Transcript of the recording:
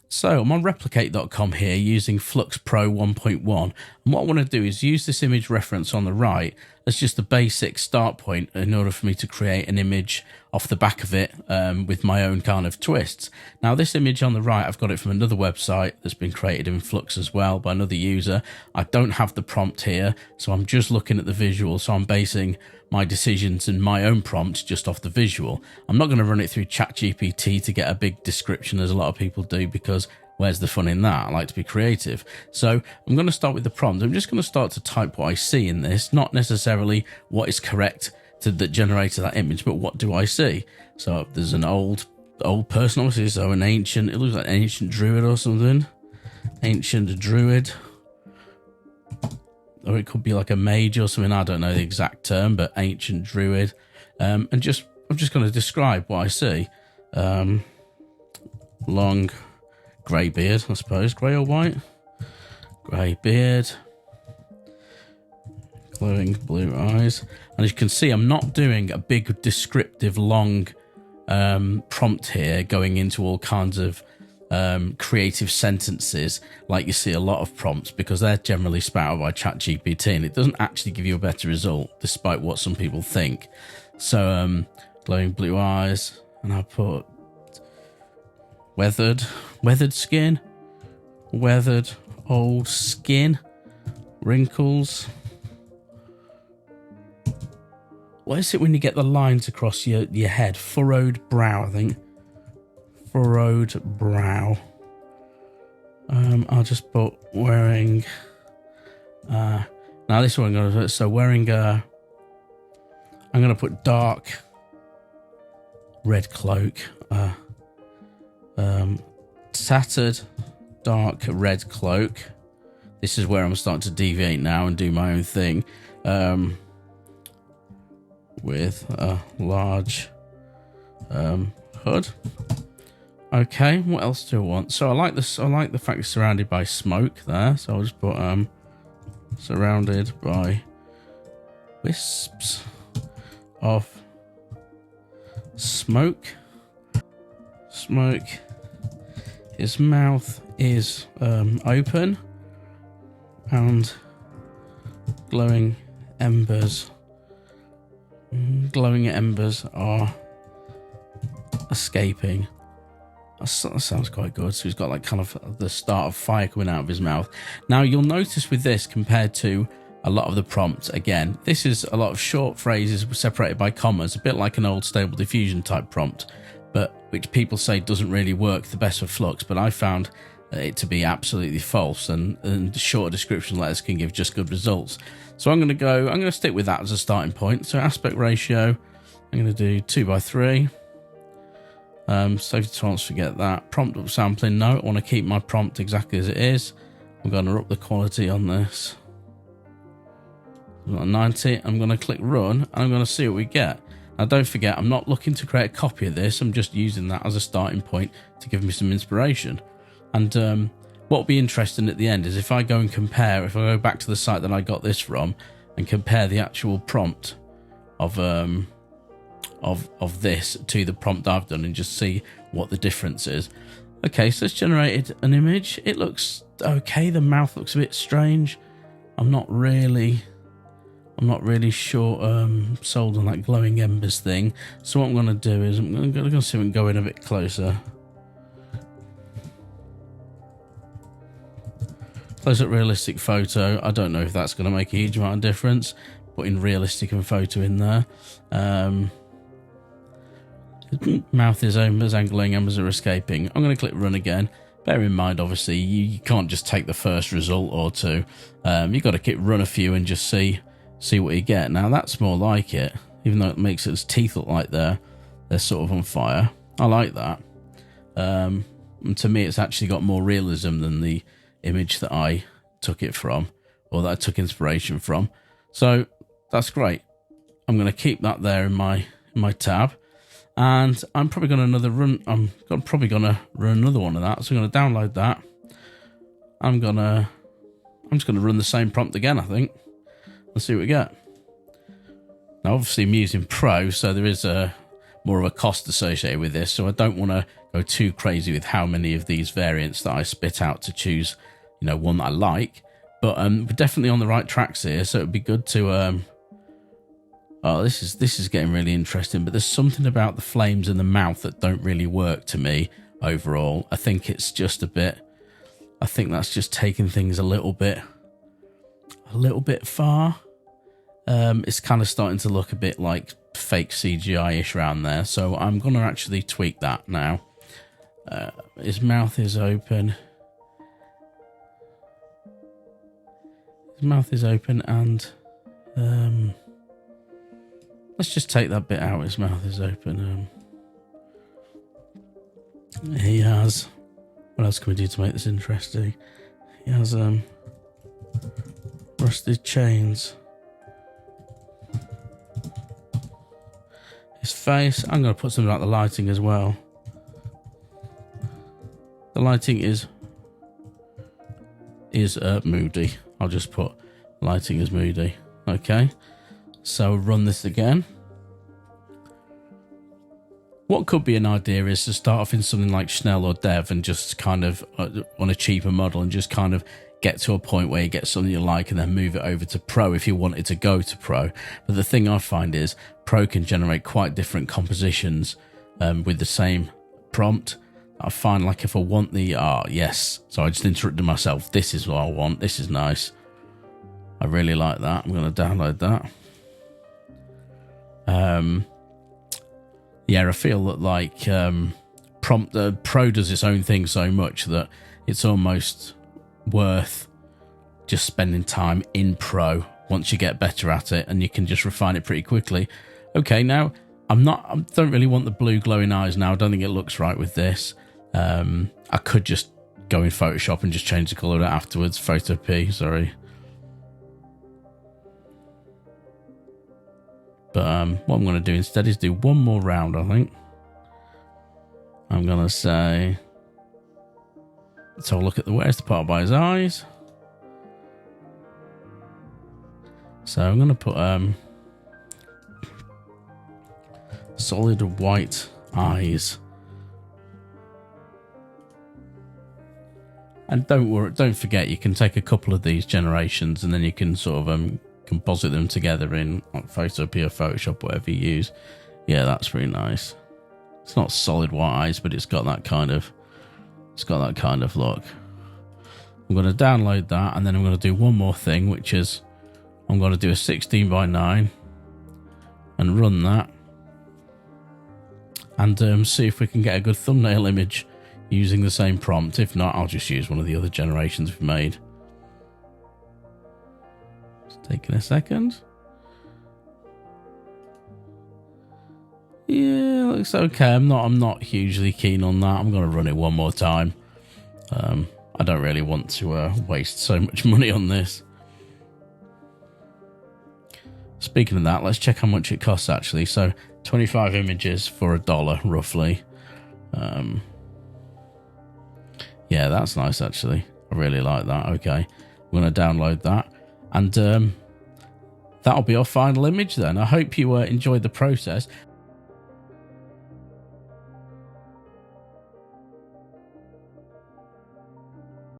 So I'm on replicate.com here using Flux Pro 1.1, and what I want to do is use this image reference on the right as just a basic start point in order for me to create an image off the back of it with my own kind of twists. Now this image on the right, I've got it from another website that's been created in Flux as well by another user. I don't have the prompt here, so I'm just looking at the visual, so I'm basing my decisions and my own prompt just off the visual. I'm not going to run it through ChatGPT to get a big description as a lot of people do, because where's the fun in that? I like to be creative. So I'm going to start with the prompt. I'm just going to start to type what I see in this, not necessarily what is correct that generated that image, but what do I see? So there's an old person, obviously, so an ancient, it looks like an ancient druid or something. Ancient druid. Or it could be like a mage or something, I don't know the exact term, but ancient druid. And I'm just going to describe what I see. Long grey beard, I suppose. Grey or white? Grey beard. Glowing blue eyes. And as you can see, I'm not doing a big descriptive long prompt here, going into all kinds of creative sentences like you see a lot of prompts, because they're generally spat out by ChatGPT and it doesn't actually give you a better result despite what some people think. So glowing blue eyes, and I put weathered skin, weathered old skin, wrinkles. What is it when you get the lines across your head? Furrowed brow, I think. Furrowed brow. I'll just put wearing. Now this one I'm going to put. So wearing. I'm going to put dark red cloak. Tattered dark red cloak. This is where I'm starting to deviate now and do my own thing. With a large hood. Okay, what else do I want? So I like this. I like the fact it's surrounded by smoke there. So I'll just put surrounded by wisps of smoke. Smoke. His mouth is open, and glowing embers. Glowing embers are escaping. That sounds quite good. So he's got like kind of the start of fire coming out of his mouth. Now you'll notice with this, compared to a lot of the prompts, again, this is a lot of short phrases separated by commas, a bit like an old Stable Diffusion type prompt, but which people say doesn't really work the best for Flux. But I found it to be absolutely false, and short description letters can give just good results. So I'm going to stick with that as a starting point. So aspect ratio, I'm going to do 2:3. Safety tolerance, forget that. Prompt upsampling, no, I want to keep my prompt exactly as it is. I'm going to up the quality on this. 90. I'm going to click run, and I'm going to see what we get. Now don't forget, I'm not looking to create a copy of this. I'm just using that as a starting point to give me some inspiration. And what will be interesting at the end is if I go and compare, if I go back to the site that I got this from and compare the actual prompt of this to the prompt I've done and just see what the difference is. Okay, so it's generated an image. It looks okay. The mouth looks a bit strange. I'm not really sure sold on that glowing embers thing. So what I'm going to do is I'm going to see if we can go in a bit closer. Close up realistic photo. I don't know if that's going to make a huge amount of difference. Putting realistic and photo in there. Mouth is embers and glowing embers are escaping. I'm going to click run again. Bear in mind, obviously, you can't just take the first result or two. You've got to click run a few and just see what you get. Now that's more like it, even though it makes its teeth look like they're sort of on fire. I like that. And to me, it's actually got more realism than the image that I took it from, or that I took inspiration from. So that's great. I'm going to keep that there in my tab, and I'm probably going to run another one of that. So I'm going to download that. I'm just going to run the same prompt again, I think. Let's see what we get. Now, obviously, I'm using Pro, so there is more of a cost associated with this, so I don't want to go too crazy with how many of these variants that I spit out to choose, you know, one that I like. But we're definitely on the right tracks here, so it'd be good to oh, this is getting really interesting, but there's something about the flames in the mouth that don't really work to me overall. I think it's just a bit, I think that's just taking things a little bit far. It's kind of starting to look a bit like fake CGI-ish around there, so I'm going to actually tweak that now. His mouth is open. His mouth is open, and let's just take that bit out. His mouth is open. He has... What else can we do to make this interesting? He has rusted chains. His face... I'm going to put something like the lighting as well. The lighting is moody. I'll just put lighting as moody. Okay. So run this again. What could be an idea is to start off in something like Schnell or Dev and just kind of on a cheaper model and just kind of get to a point where you get something you like and then move it over to Pro if you wanted to go to Pro. But the thing I find is Pro can generate quite different compositions with the same prompt. I find like if I want the... yes. So I just interrupted myself. This is what I want. This is nice. I really like that. I'm going to download that. Yeah, I feel that like Pro does its own thing so much that it's almost worth just spending time in Pro once you get better at it, and you can just refine it pretty quickly. Okay, now I don't really want the blue glowing eyes now. I don't think it looks right with this. I could just go in Photoshop and just change the color of that afterwards. Photo P, sorry. But what I'm going to do instead is do one more round, I think. I'm going to say... Let's have a look at where's the part by his eyes. So I'm going to put solid white eyes. And don't forget, you can take a couple of these generations and then you can sort of composite them together in like Photopea or Photoshop, whatever you use. Yeah, that's pretty nice. It's not solid white eyes, but it's got that kind of look. I'm going to download that, and then I'm going to do one more thing, which is I'm going to do a 16:9 and run that, and see if we can get a good thumbnail image using the same prompt. If not, I'll just use one of the other generations we've made. Taking a second. Yeah, looks okay. I'm not hugely keen on that. I'm going to run it one more time. I don't really want to waste so much money on this. Speaking of that, let's check how much it costs actually. So 25 images for $1 roughly. Yeah, that's nice actually. I really like that. Okay, I'm going to download that. And that'll be our final image then. I hope you enjoyed the process.